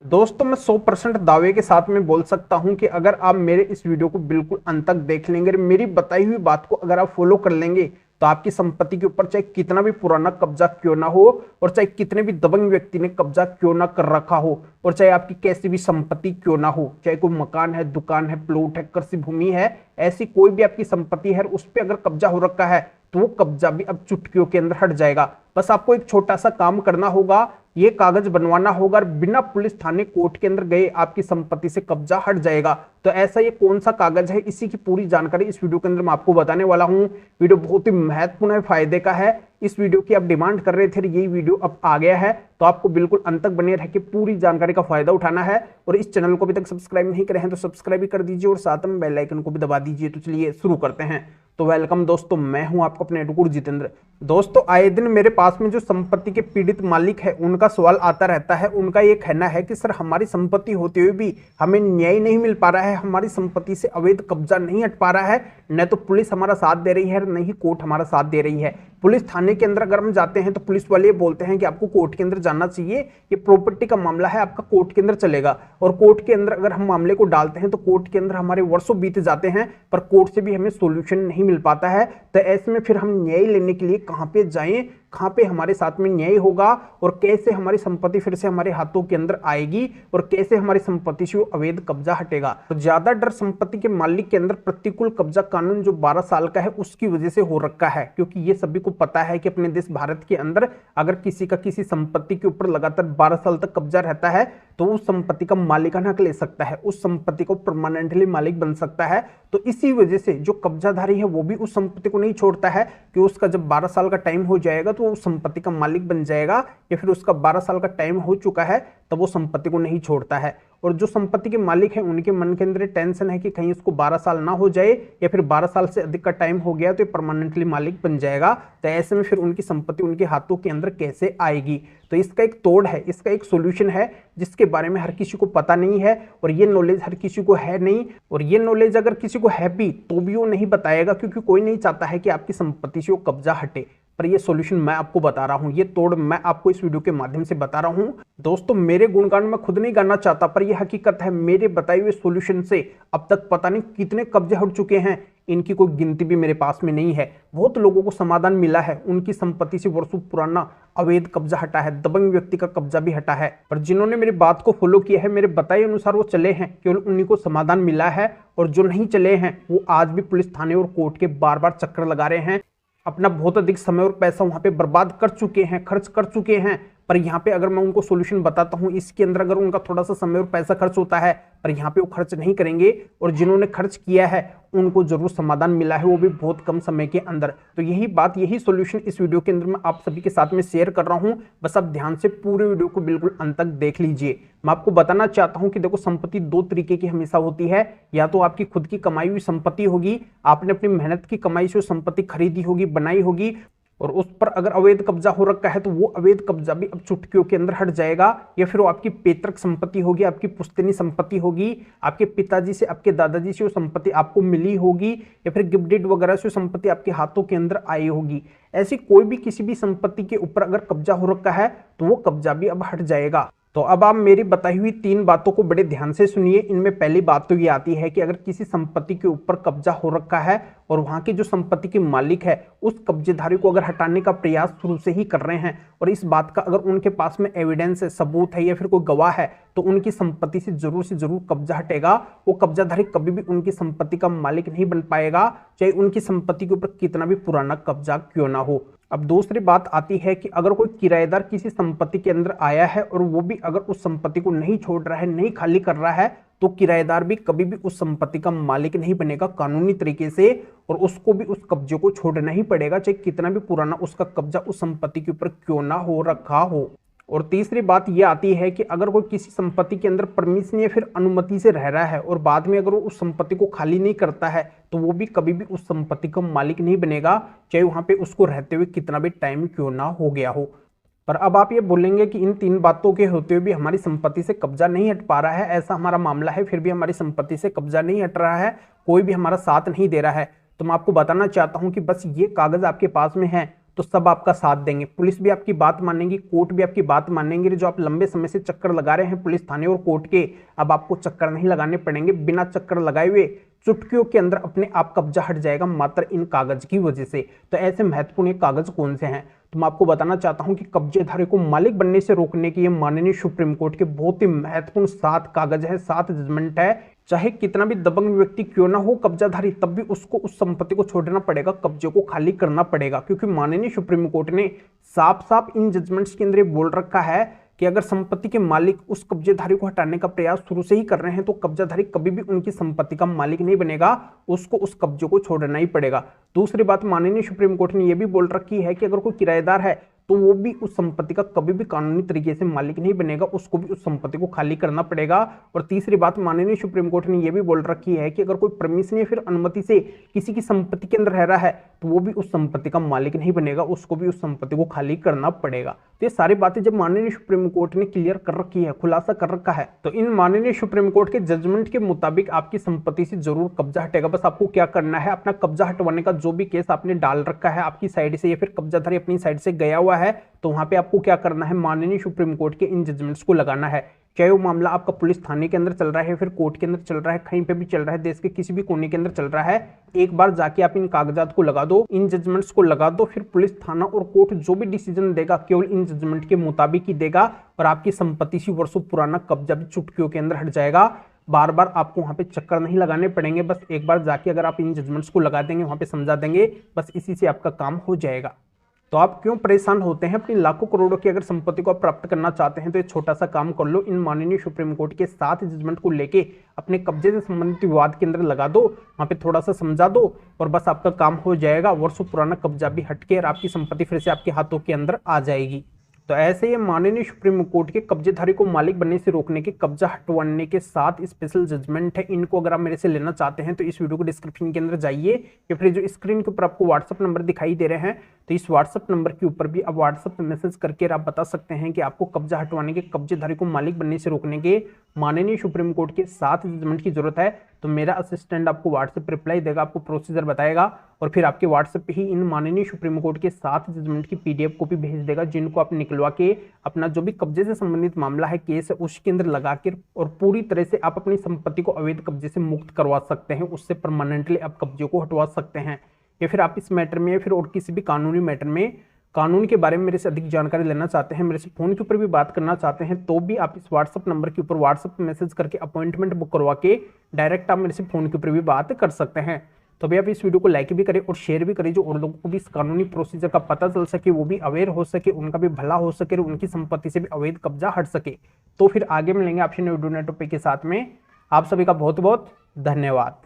दोस्तों मैं 100% दावे के साथ में बोल सकता हूं कि अगर आप मेरे इस वीडियो को बिल्कुल अंत तक देख लेंगे, मेरी बताई हुई बात को अगर आप फॉलो कर लेंगे तो आपकी संपत्ति के ऊपर चाहे कितना भी पुराना कब्जा क्यों ना हो और चाहे कितने भी दबंग व्यक्ति ने कब्जा क्यों ना कर रखा हो और चाहे आपकी कैसी भी संपत्ति क्यों ना हो, चाहे कोई मकान है, दुकान है, प्लॉट है, कृषि भूमि है, ऐसी कोई भी आपकी संपत्ति है, उस पर अगर कब्जा हो रखा है तो वो कब्जा भी अब चुटकियों के अंदर हट जाएगा। बस आपको एक छोटा सा काम करना होगा, ये कागज बनवाना होगा और बिना पुलिस थाने कोर्ट के अंदर गए आपकी संपत्ति से कब्जा हट जाएगा। तो ऐसा ये कौन सा कागज है, इसी की पूरी जानकारी इस वीडियो के अंदर मैं आपको बताने वाला हूं। वीडियो बहुत ही महत्वपूर्ण है, फायदे का है। इस वीडियो की आप डिमांड कर रहे थे, ये वीडियो अब आ गया है, तो आपको बिल्कुल अंत तक बने रह के पूरी जानकारी का फायदा उठाना है। और इस चैनल को अभी तक सब्सक्राइब नहीं करे हैं तो सब्सक्राइब भी कर दीजिए और साथ में बेल आइकन को भी दबा दीजिए। तो चलिए शुरू करते हैं। तो वेलकम दोस्तों, मैं हूं आपको अपने एडवोकेट जितेंद्र। दोस्तों आए दिन मेरे पास में जो संपत्ति के पीड़ित मालिक है उनका सवाल आता रहता है। उनका ये कहना है कि सर हमारी संपत्ति होते हुए भी हमें न्याय नहीं मिल पा रहा है, हमारी संपत्ति से अवैध कब्जा नहीं हट पा रहा है, न तो पुलिस हमारा साथ दे रही है न ही कोर्ट हमारा साथ दे रही है। पुलिस थाने के अंदर अगर हम जाते हैं तो पुलिस वाले बोलते हैं कि आपको कोर्ट के अंदर जाना चाहिए, ये प्रॉपर्टी का मामला है, आपका कोर्ट के अंदर चलेगा। और कोर्ट के अंदर अगर हम मामले को डालते हैं तो कोर्ट के अंदर हमारे वर्षों बीत जाते हैं पर कोर्ट से भी हमें सोल्यूशन नहीं मिल पाता है। तो ऐसे में फिर हम न्याय लेने के लिए कहां पे जाएं, कहां पे हमारे साथ में न्याय होगा और कैसे हमारी संपत्ति फिर से हमारे हाथों के अंदर आएगी और कैसे हमारी संपत्ति से वो अवैध कब्जा हटेगा। तो ज्यादा डर संपत्ति के मालिक के अंदर प्रतिकूल कब्जा कानून जो 12 साल का है उसकी वजह से हो रखा है, क्योंकि ये सभी को पता है कि अपने देश भारत के अंदर अगर किसी का किसी संपत्ति के ऊपर लगातार 12 साल तक कब्जा रहता है तो उस संपत्ति का मालिकाना हक ले सकता है, उस संपत्ति को परमानेंटली मालिक बन सकता है। तो इसी वजह से जो कब्जाधारी है वो भी उस संपत्ति को नहीं छोड़ता है कि उसका जब 12 साल का टाइम हो जाएगा तो वो उस संपत्ति का मालिक बन जाएगा, या फिर उसका 12 साल का टाइम हो चुका है तब वो संपत्ति को नहीं छोड़ता है। और जो संपत्ति के मालिक है उनके मन के अंदर टेंशन है कि कहीं उसको 12 साल ना हो जाए या फिर 12 साल से अधिक का टाइम हो गया तो ये परमानेंटली मालिक बन जाएगा। तो ऐसे में फिर उनकी संपत्ति उनके हाथों के अंदर कैसे आएगी। तो इसका एक तोड़ है, इसका एक सोल्यूशन है जिसके बारे में हर किसी को पता नहीं है और ये नॉलेज हर किसी को है नहीं। और ये नॉलेज अगर किसी को है भी तो भी वो नहीं बताएगा, क्योंकि कोई नहीं चाहता है कि आपकी संपत्ति से वो कब्जा हटे। पर ये सॉल्यूशन मैं आपको बता रहा हूं, ये तोड़ मैं आपको इस वीडियो के माध्यम से बता रहा हूं। दोस्तों मेरे गुणगान मैं खुद नहीं गाना चाहता, पर यह हकीकत है। मेरे बताए हुए सॉल्यूशन से अब तक पता नहीं कितने कब्जे हट चुके हैं, इनकी कोई गिनती भी मेरे पास में नहीं है। बहुत लोगों को समाधान मिला है, उनकी संपत्ति से वर्षों पुराना अवैध कब्जा हटा है, दबंग व्यक्ति का कब्जा भी हटा है। पर जिन्होंने मेरी बात को फॉलो किया है, मेरे बताए अनुसार वो चले हैं, केवल उन्हीं को समाधान मिला है। और जो नहीं चले हैं वो आज भी पुलिस थाने और कोर्ट के बार बार चक्कर लगा रहे हैं, अपना बहुत अधिक समय और पैसा वहां पे बर्बाद कर चुके हैं, खर्च कर चुके हैं। पर यहाँ पे अगर मैं उनको सॉल्यूशन बताता हूँ, इसके अंदर अगर उनका थोड़ा सा समय और पैसा खर्च होता है, पर यहाँ पे वो खर्च नहीं करेंगे। और जिन्होंने खर्च किया है उनको जरूर समाधान मिला है, वो भी बहुत कम समय के अंदर। तो यही बात, यही सॉल्यूशन इस वीडियो के अंदर मैं आप सभी के साथ में शेयर कर रहा हूँ। बस आप ध्यान से पूरे वीडियो को बिल्कुल अंत तक देख लीजिए। मैं आपको बताना चाहता हूँ कि देखो, संपत्ति दो तरीके की हमेशा होती है। या तो आपकी खुद की कमाई हुई संपत्ति होगी, आपने अपनी मेहनत की कमाई से संपत्ति खरीदी होगी, बनाई होगी, और उस पर अगर अवैध कब्जा हो रखा है तो वो अवैध कब्जा भी अब चुटकियों के अंदर हट जाएगा। या फिर वो आपकी पैतृक संपत्ति होगी, आपकी पुश्तैनी संपत्ति होगी, आपके पिताजी से, आपके दादाजी से वो संपत्ति आपको मिली होगी, या फिर गिफ्ट डीड वगैरह से संपत्ति आपके हाथों के अंदर आई होगी। ऐसी कोई भी किसी भी संपत्ति के ऊपर अगर कब्जा हो रखा है तो वो कब्जा भी अब हट जाएगा। तो अब आप मेरी बताई हुई 3 बातों को बड़े ध्यान से सुनिए। इनमें पहली बात तो ये आती है कि अगर किसी संपत्ति के ऊपर कब्जा हो रखा है और वहां के जो संपत्ति के मालिक है उस कब्जेधारी को अगर हटाने का प्रयास शुरू से ही कर रहे हैं और इस बात का अगर उनके पास में एविडेंस है, सबूत है या फिर कोई गवाह है, तो उनकी संपत्ति से जरूर कब्जा हटेगा। वो कब्जाधारी कभी भी उनकी संपत्ति का मालिक नहीं बन पाएगा, चाहे उनकी संपत्ति के ऊपर कितना भी पुराना कब्जा क्यों ना हो। अब दूसरी बात आती है कि अगर कोई किराएदार किसी संपत्ति के अंदर आया है और वो भी अगर उस संपत्ति को नहीं छोड़ रहा है, नहीं खाली कर रहा है, तो किराएदार भी कभी भी उस संपत्ति का मालिक नहीं बनेगा कानूनी तरीके से, और उसको भी उस कब्जे को छोड़ना ही पड़ेगा, चाहे कितना भी पुराना उसका कब्जा उस संपत्ति के ऊपर क्यों ना हो रखा हो। और तीसरी बात यह आती है कि अगर कोई किसी संपत्ति के अंदर परमिशन या फिर अनुमति से रह रहा है और बाद में अगर वो उस संपत्ति को खाली नहीं करता है तो वो भी कभी भी उस संपत्ति का मालिक नहीं बनेगा, चाहे वहां पे उसको रहते हुए कितना भी टाइम क्यों ना हो गया हो। पर अब आप ये बोलेंगे कि इन 3 बातों के होते हुए भी हमारी संपत्ति से कब्जा नहीं हट पा रहा है, ऐसा हमारा मामला है, फिर भी हमारी संपत्ति से कब्जा नहीं हट रहा है, कोई भी हमारा साथ नहीं दे रहा है। तो मैं आपको बताना चाहता हूं कि बस ये कागज आपके पास में है तो सब आपका साथ देंगे, पुलिस भी आपकी बात मानेगी, कोर्ट भी आपकी बात मानेंगे। जो आप लंबे समय से चक्कर लगा रहे हैं पुलिस थाने और कोर्ट के, अब आपको चक्कर नहीं लगाने पड़ेंगे। बिना चक्कर लगाए हुए चुटकियों के अंदर अपने आप कब्जा हट जाएगा मात्र इन कागज की वजह से। तो ऐसे महत्वपूर्ण कागज कौन से हैं, तो मैं आपको बताना चाहता हूं कि कब्जेधारी को मालिक बनने से रोकने के ये माननीय सुप्रीम कोर्ट के बहुत ही महत्वपूर्ण 7 कागज है, 7 जजमेंट है। चाहे कितना भी दबंग व्यक्ति क्यों ना हो कब्जाधारी, तब भी उसको उस संपत्ति को छोड़ना पड़ेगा, कब्जे को खाली करना पड़ेगा, क्योंकि माननीय सुप्रीम कोर्ट ने साफ साफ इन जजमेंट्स के अंदर बोल रखा है कि अगर संपत्ति के मालिक उस कब्जेधारी को हटाने का प्रयास शुरू से ही कर रहे हैं तो कब्जाधारी कभी भी उनकी संपत्ति का मालिक नहीं बनेगा, उसको उस कब्जे को छोड़ना ही पड़ेगा। दूसरी बात, माननीय सुप्रीम कोर्ट ने यह भी बोल रखी है कि अगर कोई किराएदार है तो वो भी उस संपत्ति का कभी भी कानूनी तरीके से मालिक नहीं बनेगा, उसको भी उस संपत्ति को खाली करना पड़ेगा। और तीसरी बात, माननीय सुप्रीम कोर्ट ने यह भी बोल रखी है कि अगर कोई परमिशन या फिर अनुमति से किसी की संपत्ति के अंदर रह रहा है तो वो भी उस संपत्ति का मालिक नहीं बनेगा, उसको भी उस संपत्ति को खाली करना पड़ेगा। तो ये सारी बातें जब माननीय सुप्रीम कोर्ट ने क्लियर कर रखी है, खुलासा कर रखा है, तो इन माननीय सुप्रीम कोर्ट के जजमेंट के मुताबिक आपकी संपत्ति से जरूर कब्जा हटेगा। बस आपको क्या करना है, अपना कब्जा हटवाने का जो भी केस आपने डाल रखा है आपकी साइड से या फिर कब्जाधारी अपनी साइड से गया हुआ है, तो वहां पे आपको क्या करना है, माननीय सुप्रीम कोर्ट के इन जजमेंट्स को लगाना है। चाहे वो मामला आपका पुलिस थाने के अंदर चल रहा है, फिर कोर्ट के अंदर चल रहा है, कहीं पे भी चल रहा है, देश के किसी भी कोने के अंदर चल रहा है, एक बार जाके आप इन कागजात को लगा दो, इन जजमेंट्स को लगा दो। फिर पुलिस थाना और कोर्ट जो भी डिसीजन देगा केवल इन जजमेंट के मुताबिक ही देगा और आपकी संपत्ति से वर्षों पुराना कब्जा भी चुटकियों के अंदर हट जाएगा। बार बार आपको वहां पे चक्कर नहीं लगाने पड़ेंगे, बस एक बार जाके अगर आप इन जजमेंट्स को लगा देंगे, वहां पे समझा देंगे, बस इसी से आपका काम हो जाएगा। तो आप क्यों परेशान होते हैं, अपनी लाखों करोड़ों की अगर संपत्ति को आप प्राप्त करना चाहते हैं तो ये छोटा सा काम कर लो, इन माननीय सुप्रीम कोर्ट के 7 जजमेंट को लेके अपने कब्जे से संबंधित विवाद के अंदर लगा दो, वहां पे थोड़ा सा समझा दो और बस आपका काम हो जाएगा। वर्षों पुराना कब्जा भी हटके और आपकी संपत्ति फिर से आपके हाथों के अंदर आ जाएगी। तो ऐसे ये माननीय सुप्रीम कोर्ट के कब्जेधारी को मालिक बनने से रोकने के, कब्जा हटवाने के 7 स्पेशल जजमेंट है। इनको अगर आप मेरे से लेना चाहते हैं तो इस वीडियो को डिस्क्रिप्शन के अंदर जाइए या फिर जो स्क्रीन के ऊपर आपको व्हाट्सअप नंबर दिखाई दे रहे हैं तो इस व्हाट्सअप नंबर के ऊपर भी आप व्हाट्सअप पे मैसेज करके आप बता सकते हैं कि आपको कब्जा हटवाने के, कब्जेधारी को मालिक बनने से रोकने के माननीय सुप्रीम कोर्ट के 7 जजमेंट की जरूरत है। तो मेरा असिस्टेंट आपको व्हाट्सएप रिप्लाई देगा, आपको प्रोसीजर बताएगा और फिर आपके व्हाट्सएप पे ही इन माननीय सुप्रीम कोर्ट के 7 जजमेंट की PDF कॉपी भेज देगा, जिनको आप निकलवा के अपना जो भी कब्जे से संबंधित मामला है, केस है, उसके अंदर लगा के और पूरी तरह से आप अपनी संपत्ति को अवैध कब्जे से मुक्त करवा सकते हैं, उससे परमानेंटली आप कब्जे को हटवा सकते हैं। या फिर आप इस मैटर में या फिर और किसी भी कानूनी मैटर में कानून के बारे में मेरे से अधिक जानकारी लेना चाहते हैं, मेरे से फोन के ऊपर भी बात करना चाहते हैं, तो भी आप इस व्हाट्सअप नंबर के ऊपर व्हाट्सअप पे मैसेज करके अपॉइंटमेंट बुक करवा के डायरेक्ट आप मेरे से फोन के ऊपर भी बात कर सकते हैं। तो भैया आप इस वीडियो को लाइक भी करें और शेयर भी करें, जो और लोगों को भी इस कानूनी प्रोसीजर का पता चल सके, वो भी अवेयर हो सके, उनका भी भला हो सके, उनकी संपत्ति से भी अवैध कब्जा हट सके। तो फिर आगे मिलेंगे आपसे न्यू वीडियो टॉपिक के साथ में। आप सभी का बहुत बहुत धन्यवाद।